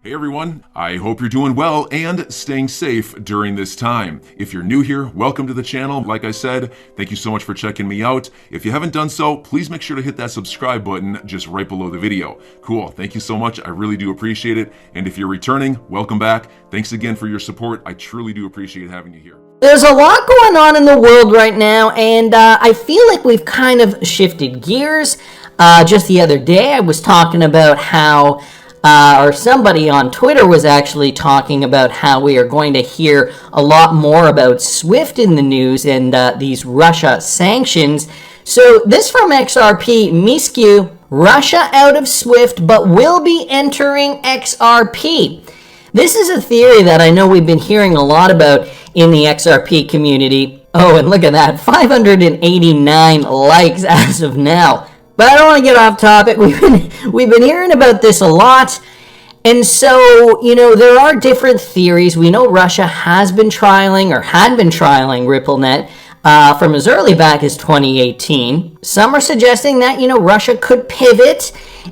Hey everyone, I hope you're doing well and staying safe during this time. If you're new here, welcome to the channel. Like I said, thank you so much for checking me out. If you haven't done so, please make sure to hit that subscribe button just right below the video. Cool, thank you so much. I really do appreciate it. And if you're returning, welcome back. Thanks again for your support. I truly do appreciate having you here. There's a lot going on in the world right now, and I feel like we've kind of shifted gears. Just the other day, I was talking about how or somebody on Twitter was actually talking about how we are going to hear a lot more about SWIFT in the news and these Russia sanctions. So this from XRP, Miscu, Russia out of SWIFT but will be entering XRP. This is a theory that I know we've been hearing a lot about in the XRP community. Oh, and look at that, 589 likes as of now. But I don't want to get off topic. We've been hearing about this a lot. And so, there are different theories. We know Russia has been trialing or had been trialing RippleNet from as early back as 2018. Some are suggesting that, Russia could pivot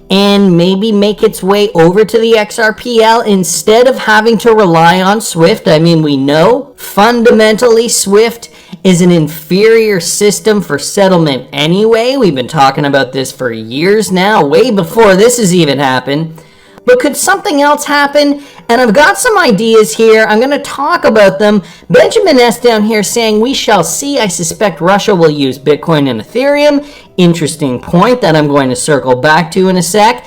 and maybe make its way over to the XRPL instead of having to rely on SWIFT. I mean, we know fundamentally SWIFT is an inferior system for settlement anyway. We've been talking about this for years now, way before this has even happened. But could something else happen? And I've got some ideas here. I'm going to talk about them. Benjamin S. down here saying, we shall see. I suspect Russia will use Bitcoin and Ethereum. Interesting point that I'm going to circle back to in a sec.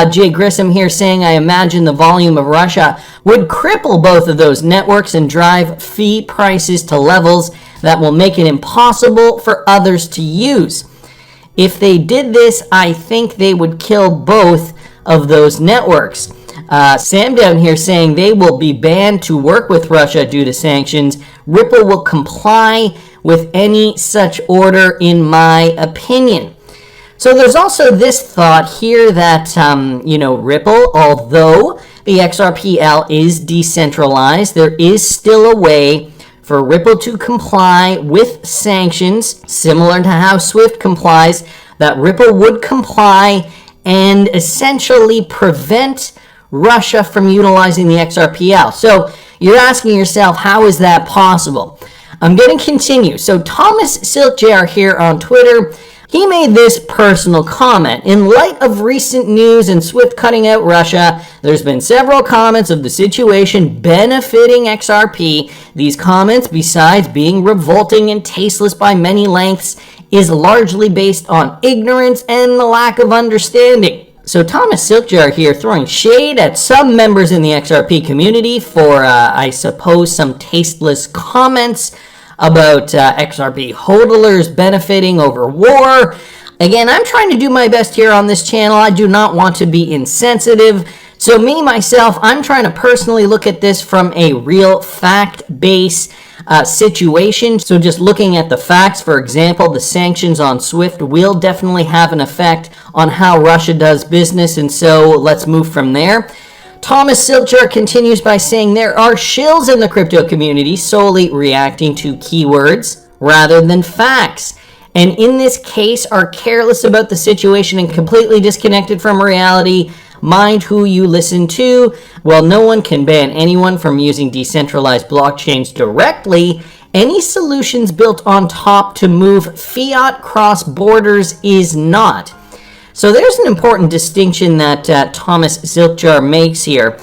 Jay Grissom here saying, I imagine the volume of Russia would cripple both of those networks and drive fee prices to levels that will make it impossible for others to use. If they did this, I think they would kill both of those networks. Sam down here saying they will be banned to work with Russia due to sanctions. Ripple will comply with any such order, in my opinion. So there's also this thought here that, Ripple, although the XRPL is decentralized, there is still a way for Ripple to comply with sanctions, similar to how SWIFT complies, that Ripple would comply and essentially prevent Russia from utilizing the XRPL. So you're asking yourself, how is that possible? I'm going to continue. So Thomas Silkjar here on Twitter, he made this personal comment. In light of recent news and SWIFT cutting out Russia, there's been several comments of the situation benefiting XRP. These comments, besides being revolting and tasteless by many lengths, is largely based on ignorance and the lack of understanding. So Thomas Silkjar here throwing shade at some members in the XRP community for, I suppose, some tasteless comments about XRP hodlers benefiting over war. Again, I'm trying to do my best here on this channel. I do not want to be insensitive. So myself, I'm trying to personally look at this from a real fact-based situation. So just looking at the facts, for example, the sanctions on SWIFT will definitely have an effect on how Russia does business. And so let's move from there. Thomas Silkjar continues by saying there are shills in the crypto community solely reacting to keywords rather than facts, and in this case are careless about the situation and completely disconnected from reality. Mind who you listen to. While no one can ban anyone from using decentralized blockchains directly, any solutions built on top to move fiat cross borders is not. So there's an important distinction that Thomas Silkjar makes here.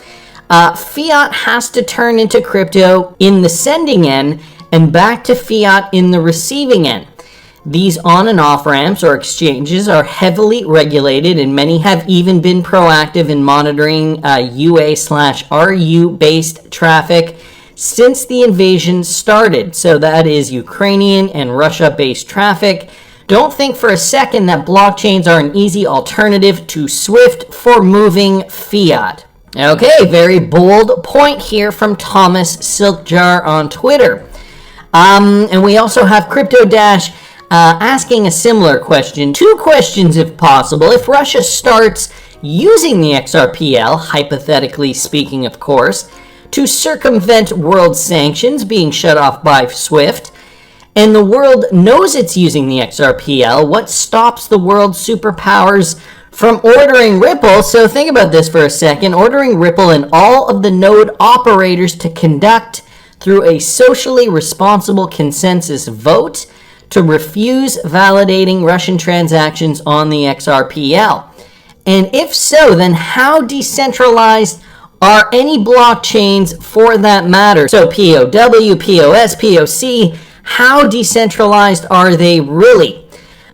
Fiat has to turn into crypto in the sending end and back to fiat in the receiving end. These on and off ramps or exchanges are heavily regulated, and many have even been proactive in monitoring UA/RU based traffic since the invasion started. So that is Ukrainian and Russia based traffic. Don't think for a second that blockchains are an easy alternative to SWIFT for moving fiat. Okay, very bold point here from Thomas Silkjar on Twitter. And we also have Crypto Dash asking a similar question. Two questions if possible. If Russia starts using the XRPL, hypothetically speaking of course, to circumvent world sanctions being shut off by SWIFT, and the world knows it's using the XRPL, what stops the world superpowers from ordering Ripple. So think about this for a second. Ordering Ripple and all of the node operators to conduct through a socially responsible consensus vote to refuse validating Russian transactions on the XRPL. And if so, then how decentralized are any blockchains for that matter? So POW, POS, POC, how decentralized are they really?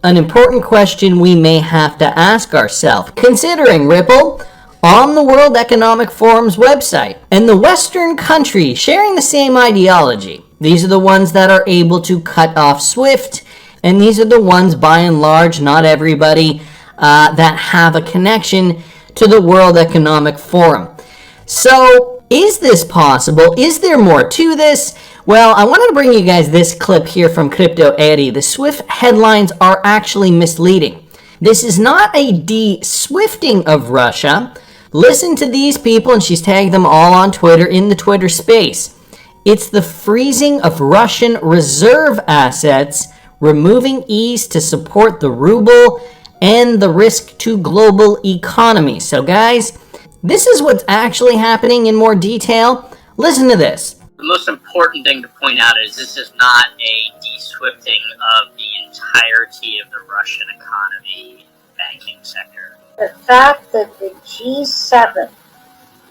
An important question we may have to ask ourselves, considering Ripple on the World Economic Forum's website and the Western countries sharing the same ideology. These are the ones that are able to cut off SWIFT, and these are the ones, by and large, not everybody, that have a connection to the World Economic Forum. So, is this possible? Is there more to this? Well, I wanted to bring you guys this clip here from Crypto Eddie. The SWIFT headlines are actually misleading. This is not a de-SWIFTing of Russia. Listen to these people, and she's tagged them all on Twitter in the Twitter space. It's the freezing of Russian reserve assets, removing ease to support the ruble, and the risk to global economy. So guys, this is what's actually happening in more detail. Listen to this. The most important thing to point out is this is not a de-SWIFTing of the entirety of the Russian economy and banking sector. The fact that the G7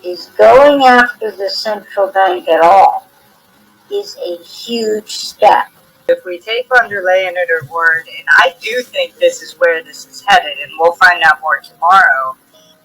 is going after the central bank at all is a huge step. If we take von der Leyen at her word, and I do think this is where this is headed, and we'll find out more tomorrow,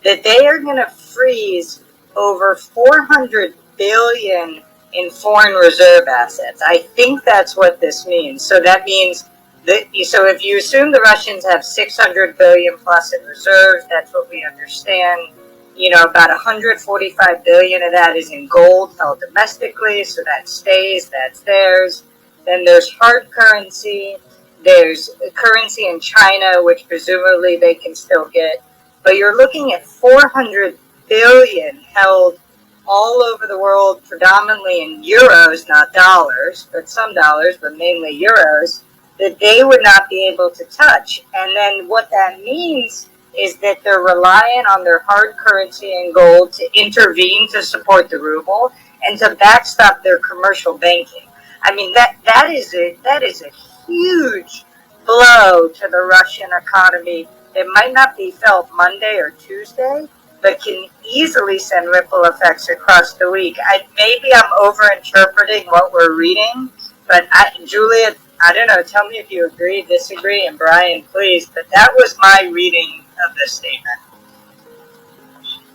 that they are going to freeze over 400 billion in foreign reserve assets. I think that's what this means. So that means that, so if you assume the Russians have 600 billion plus in reserves, that's what we understand. You know, about 145 billion of that is in gold held domestically, so that stays, that's theirs. Then there's hard currency, there's currency in China, which presumably they can still get. But you're looking at 400 billion held all over the world, predominantly in euros, not dollars, but some dollars, but mainly euros, that they would not be able to touch. And then what that means is that they're reliant on their hard currency and gold to intervene to support the ruble and to backstop their commercial banking. I mean, that is a huge blow to the Russian economy. It might not be felt Monday or Tuesday, but can easily send ripple effects across the week. Maybe I'm overinterpreting what we're reading, but Julia, I don't know, tell me if you agree, disagree, and Brian, please, but that was my reading of this statement.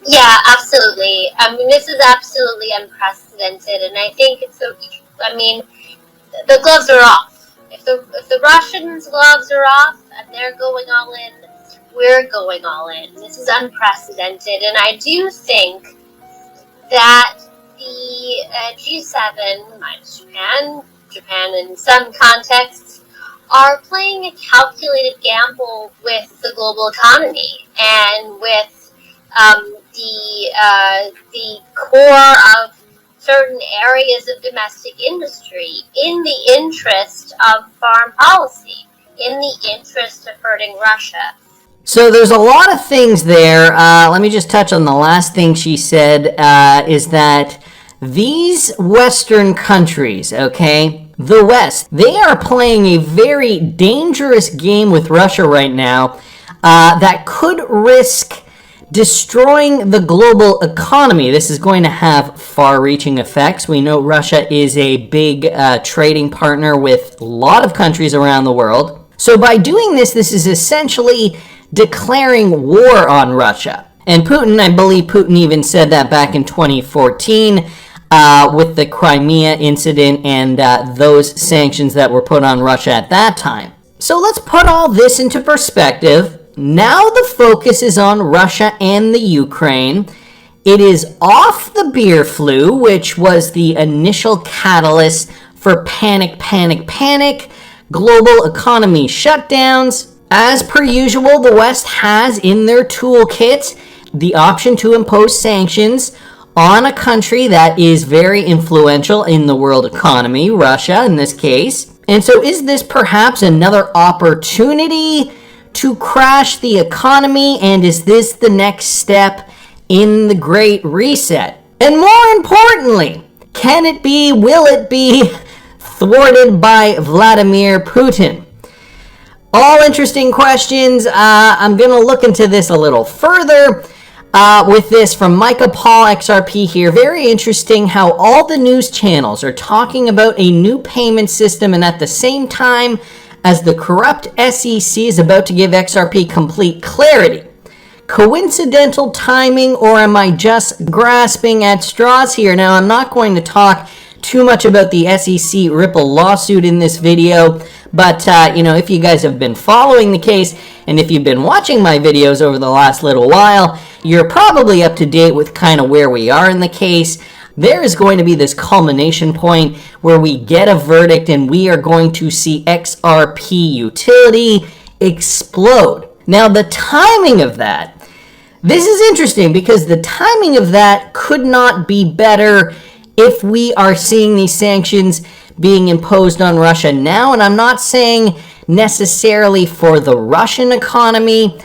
Yeah, absolutely. I mean, this is absolutely unprecedented, and I think the gloves are off. If the Russians' gloves are off and they're going all in, we're going all in. This is unprecedented, and I do think that the G7, minus Japan in some contexts, are playing a calculated gamble with the global economy and with the core of certain areas of domestic industry in the interest of foreign policy, in the interest of hurting Russia. So there's a lot of things there. Let me just touch on the last thing she said, is that these Western countries, okay, the West, they are playing a very dangerous game with Russia right now that could risk destroying the global economy. This is going to have far-reaching effects. We know Russia is a big trading partner with a lot of countries around the world. So by doing this, this is essentially declaring war on Russia. And Putin, I believe Putin even said that back in 2014 with the Crimea incident and those sanctions that were put on Russia at that time. So let's put all this into perspective. Now the focus is on Russia and the Ukraine. It is off the beer flu, which was the initial catalyst for panic, global economy shutdowns. As per usual, the West has in their toolkit the option to impose sanctions on a country that is very influential in the world economy, Russia in this case. And so is this perhaps another opportunity to crash the economy? And is this the next step in the Great Reset? And more importantly, can it be, will it be thwarted by Vladimir Putin? All interesting questions. I'm going to look into this a little further with this from Micah Paul XRP here. Very interesting how all the news channels are talking about a new payment system, and at the same time as the corrupt SEC is about to give XRP complete clarity. Coincidental timing, or am I just grasping at straws here? Now, I'm not going to talk too much about the SEC Ripple lawsuit in this video, but if you guys have been following the case, and if you've been watching my videos over the last little while, you're probably up to date with kind of where we are in the case. There is going to be this culmination point where we get a verdict and we are going to see XRP utility explode. Now, the timing of that, this is interesting because the timing of that could not be better if we are seeing these sanctions being imposed on Russia now. And I'm not saying necessarily for the Russian economy.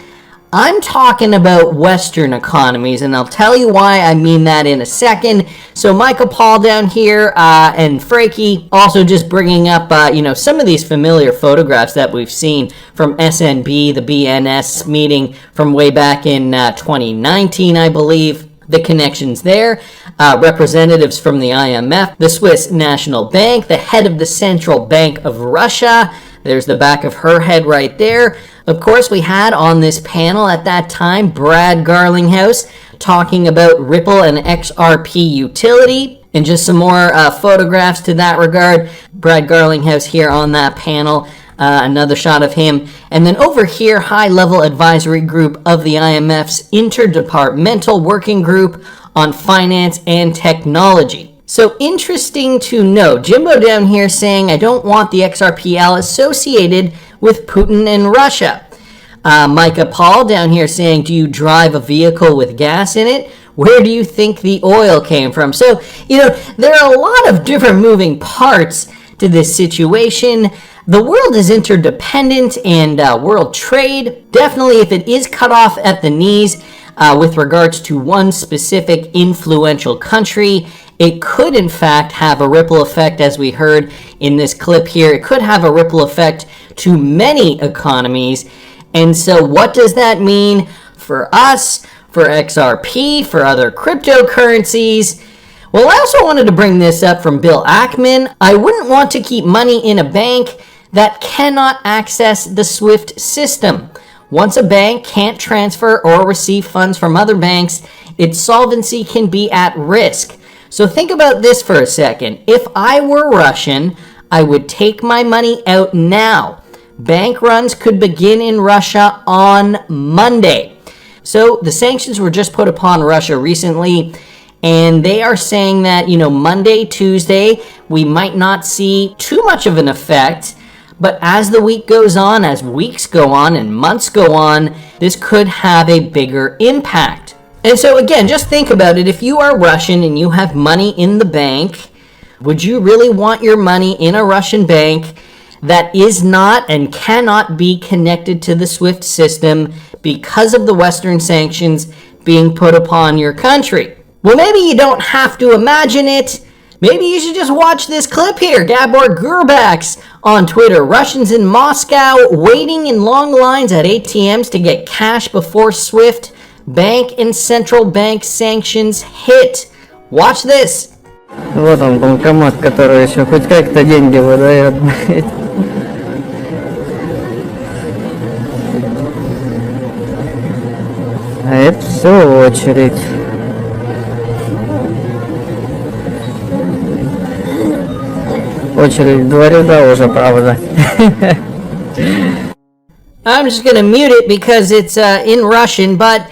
I'm talking about Western economies, and I'll tell you why I mean that in a second. So Michael Paul down here and Frankie also just bringing up, some of these familiar photographs that we've seen from SNB, the BNS meeting from way back in 2019, I believe. The connections there, representatives from the IMF, the Swiss National Bank, the head of the Central Bank of Russia. There's the back of her head right there. Of course, we had on this panel at that time Brad Garlinghouse talking about Ripple and XRP utility. And just some more photographs to that regard. Brad Garlinghouse here on that panel. Another shot of him. And then over here, high-level advisory group of the IMF's Interdepartmental Working Group on Finance and Technology. So interesting to know. Jimbo down here saying, I don't want the XRPL associated with Putin and Russia. Micah Paul down here saying, do you drive a vehicle with gas in it? Where do you think the oil came from? So, there are a lot of different moving parts to this situation. The world is interdependent, and world trade, definitely if it is cut off at the knees with regards to one specific influential country, it could in fact have a ripple effect, as we heard in this clip here. It could have a ripple effect to many economies. And so what does that mean for us, for XRP, for other cryptocurrencies? Well, I also wanted to bring this up from Bill Ackman. I wouldn't want to keep money in a bank that cannot access the SWIFT system. Once a bank can't transfer or receive funds from other banks, its solvency can be at risk. So think about this for a second. If I were Russian, I would take my money out now. Bank runs could begin in Russia on Monday. So the sanctions were just put upon Russia recently, and they are saying that, Monday, Tuesday, we might not see too much of an effect. But as the week goes on, as weeks go on and months go on, this could have a bigger impact. And so again, just think about it. If you are Russian and you have money in the bank, would you really want your money in a Russian bank that is not and cannot be connected to the SWIFT system because of the Western sanctions being put upon your country? Well, maybe you don't have to imagine it. Maybe you should just watch this clip here. Gabor Gurbaks on Twitter. Russians in Moscow waiting in long lines at ATMs to get cash before SWIFT bank and central bank sanctions hit. Watch this. Вот он, банкомат, который еще хоть как-то деньги выдает. А это все очередь. Очередь в 2 ряда уже, правда. I'm just going to mute it because it's in Russian, but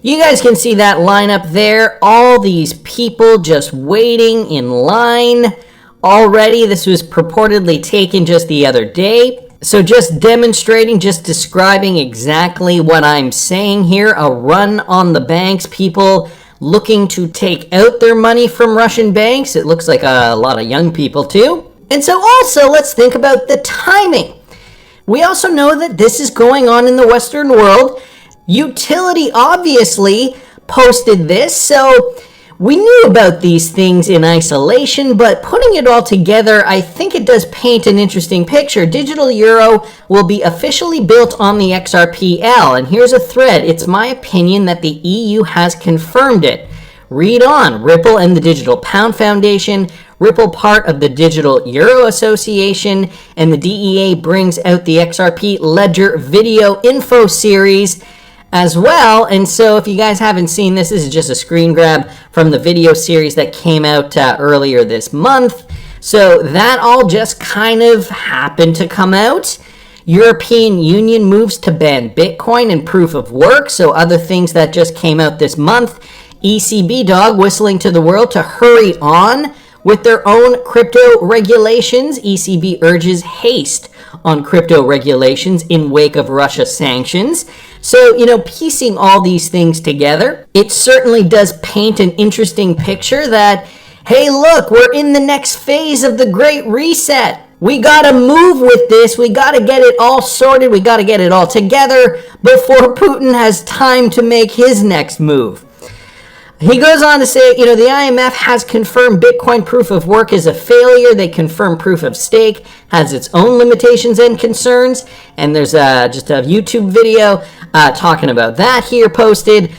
you guys can see that lineup there. All these people just waiting in line already. This was purportedly taken just the other day. So just demonstrating, just describing exactly what I'm saying here. A run on the banks, people looking to take out their money from Russian banks. It looks like a lot of young people too. And so also, let's think about the timing. We also know that this is going on in the Western world. Utility obviously posted this, so we knew about these things in isolation, but putting it all together, I think it does paint an interesting picture. Digital Euro will be officially built on the XRPL, and here's a thread. It's my opinion that the EU has confirmed it. Read on. Ripple and the Digital Pound Foundation, Ripple part of the Digital Euro Association, and the DEA brings out the XRP Ledger video info series as well. And so if you guys haven't seen this, this is just a screen grab from the video series that came out earlier this month. So that all just kind of happened to come out. European Union moves to ban Bitcoin and proof of work. So other things that just came out this month. ECB dog whistling to the world to hurry on with their own crypto regulations. ECB urges haste on crypto regulations in wake of Russia sanctions. So, piecing all these things together, it certainly does paint an interesting picture that, hey, look, we're in the next phase of the Great Reset. We got to move with this. We got to get it all sorted. We got to get it all together before Putin has time to make his next move. He goes on to say, the IMF has confirmed Bitcoin proof of work is a failure. They confirm proof of stake has its own limitations and concerns. And there's just a YouTube video talking about that here posted.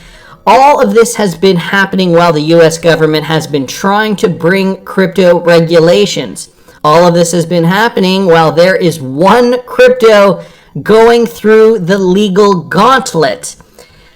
All of this has been happening while the U.S. government has been trying to bring crypto regulations. All of this has been happening while there is one crypto going through the legal gauntlet.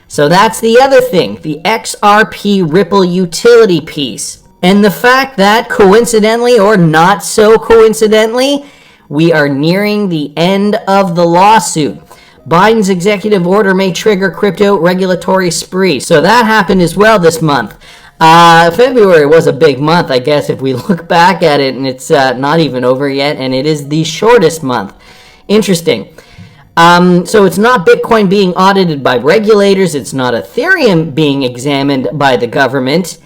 So that's the other thing, the XRP Ripple utility piece. And the fact that, coincidentally or not so coincidentally, we are nearing the end of the lawsuit. Biden's executive order may trigger crypto regulatory spree. So that happened as well this month. February was a big month, I guess, if we look back at it, and it's not even over yet, and it is the shortest month. Interesting. So it's not Bitcoin being audited by regulators. It's not Ethereum being examined by the government.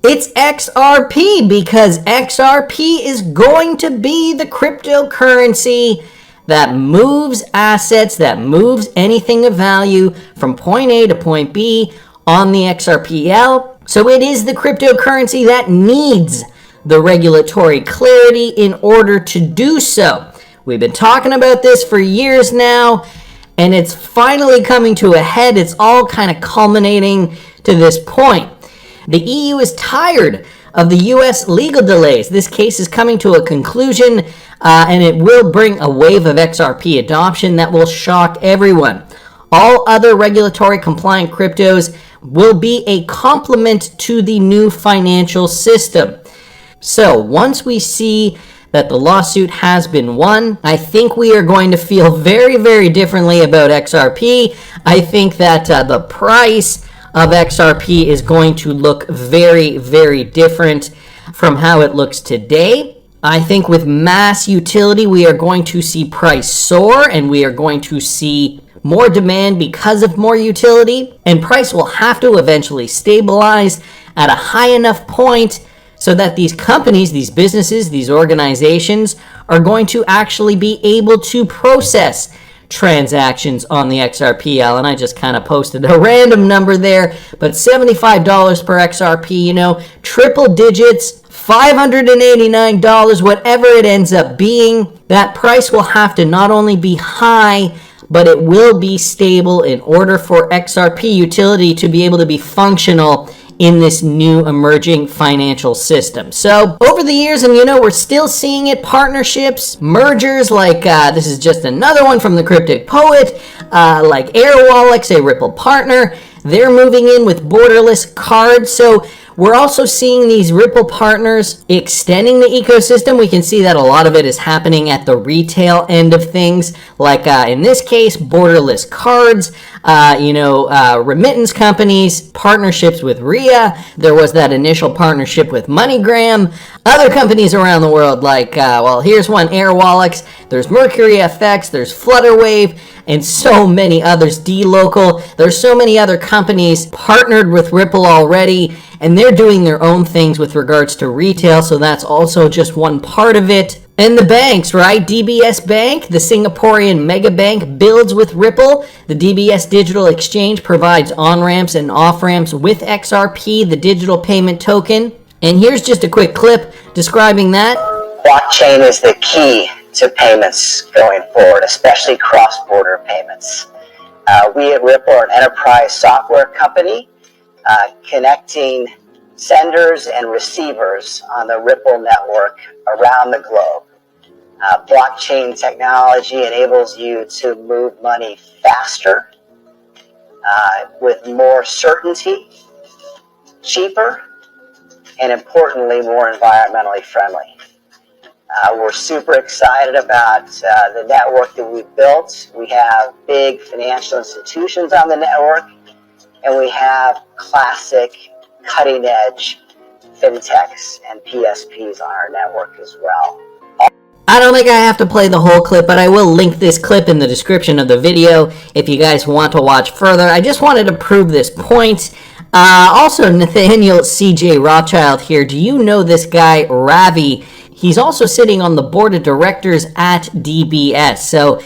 It's XRP, because XRP is going to be the cryptocurrency that moves assets, that moves anything of value from point A to point B on the XRPL. So it is the cryptocurrency that needs the regulatory clarity in order to do so. We've been talking about this for years now, and it's finally coming to a head. It's all kind of culminating to this point. The EU is tired of the U.S. legal delays. This case is coming to a conclusion, and it will bring a wave of XRP adoption that will shock everyone. All other regulatory compliant cryptos will be a complement to the new financial system. So once we see that the lawsuit has been won, I think we are going to feel very, very differently about XRP. I think that the price of XRP is going to look very, very different from how it looks today. I think with mass utility, we are going to see price soar, and we are going to see more demand because of more utility, and price will have to eventually stabilize at a high enough point so that these companies, these businesses, these organizations are going to actually be able to process transactions on the XRPL. And I just kind of posted a random number there, but $75 per XRP, triple digits, $589, whatever it ends up being. That price will have to not only be high, but it will be stable in order for XRP utility to be able to be functional in this new emerging financial system. So over the years, and we're still seeing it, partnerships, mergers, like this is just another one from the Cryptic Poet, like Airwallex, a Ripple partner, they're moving in with borderless cards. So we're also seeing these Ripple partners extending the ecosystem. We can see that a lot of it is happening at the retail end of things, like in this case, borderless cards, remittance companies, partnerships with RIA. There was that initial partnership with MoneyGram. Other companies around the world, like, here's one, Airwallex. There's Mercury FX, there's Flutterwave, and so many others, D-Local. There's so many other companies partnered with Ripple already, and they're doing their own things with regards to retail, so that's also just one part of it. And the banks, right? DBS Bank, the Singaporean mega bank, builds with Ripple. The DBS digital exchange provides on-ramps and off-ramps with XRP, the digital payment token. And here's just a quick clip describing that. Blockchain is the key to payments going forward, especially cross-border payments. We at Ripple are an enterprise software company connecting senders and receivers on the Ripple network around the globe. Blockchain technology enables you to move money faster, with more certainty, cheaper, and importantly, more environmentally friendly. We're super excited about the network that we've built. We have big financial institutions on the network, and we have classic cutting-edge fintechs and PSPs on our network as well. I don't think I have to play the whole clip, but I will link this clip in the description of the video if you guys want to watch further. I just wanted to prove this point. Also, Nathaniel C.J. Rothschild here. Do you know this guy, Ravi? He's also sitting on the board of directors at DBS. So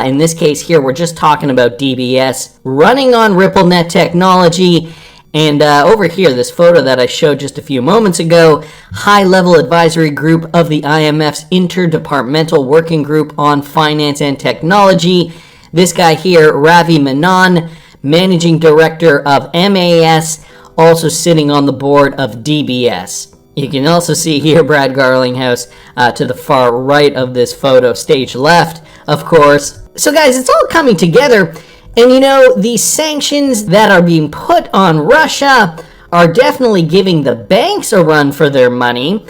in this case here, we're just talking about DBS running on RippleNet technology. And over here, this photo that I showed just a few moments ago, high-level advisory group of the IMF's Interdepartmental Working Group on Finance and Technology. This guy here, Ravi Menon, Managing Director of MAS, also sitting on the board of DBS. You can also see here Brad Garlinghouse to the far right of this photo, stage left, of course. So guys, it's all coming together. And you know, the sanctions that are being put on Russia are definitely giving the banks a run for their money.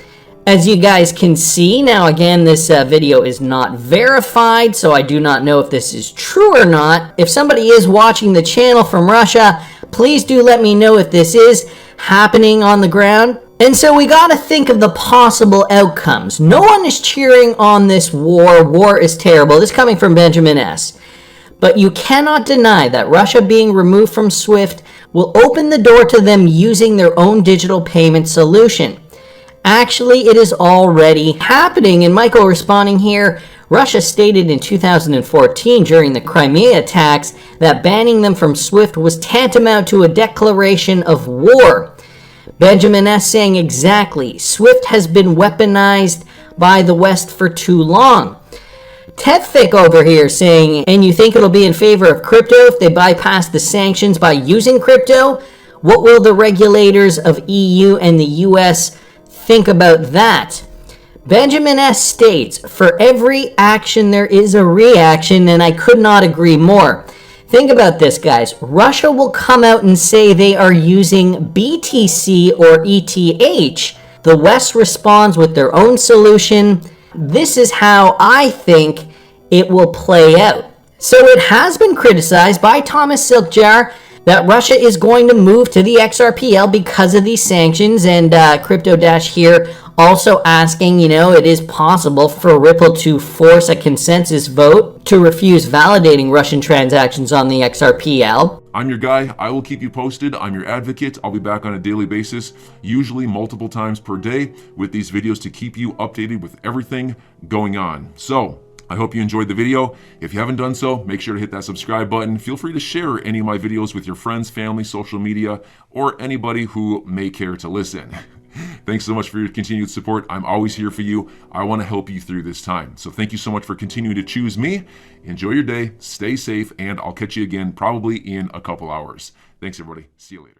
As you guys can see, now again, this video is not verified, so I do not know if this is true or not. If somebody is watching the channel from Russia, please do let me know if this is happening on the ground. And so we got to think of the possible outcomes. No one is cheering on this war. War is terrible. This is coming from Benjamin S. But you cannot deny that Russia being removed from SWIFT will open the door to them using their own digital payment solution. Actually, it is already happening. And Michael responding here, Russia stated in 2014 during the Crimea attacks that banning them from SWIFT was tantamount to a declaration of war. Benjamin S. saying exactly, SWIFT has been weaponized by the West for too long. Tethfic over here saying, and you think it'll be in favor of crypto if they bypass the sanctions by using crypto? What will the regulators of EU and the US think about that? Benjamin S. states, for every action there is a reaction, and I could not agree more. Think about this, guys. Russia will come out and say they are using BTC or ETH. The West responds with their own solution. This is how I think it will play out. So it has been criticized by Thomas Silkjar that Russia is going to move to the XRPL because of these sanctions, and Crypto Dash here also asking, you know, it is possible for Ripple to force a consensus vote to refuse validating Russian transactions on the XRPL. I'm your guy. I will keep you posted. I'm your advocate. I'll be back on a daily basis, usually multiple times per day, with these videos to keep you updated with everything going on. So I hope you enjoyed the video. If you haven't done so, make sure to hit that subscribe button. Feel free to share any of my videos with your friends, family, social media, or anybody who may care to listen. Thanks so much for your continued support. I'm always here for you. I want to help you through this time. So thank you so much for continuing to choose me. Enjoy your day, stay safe, and I'll catch you again probably in a couple hours. Thanks, everybody. See you later.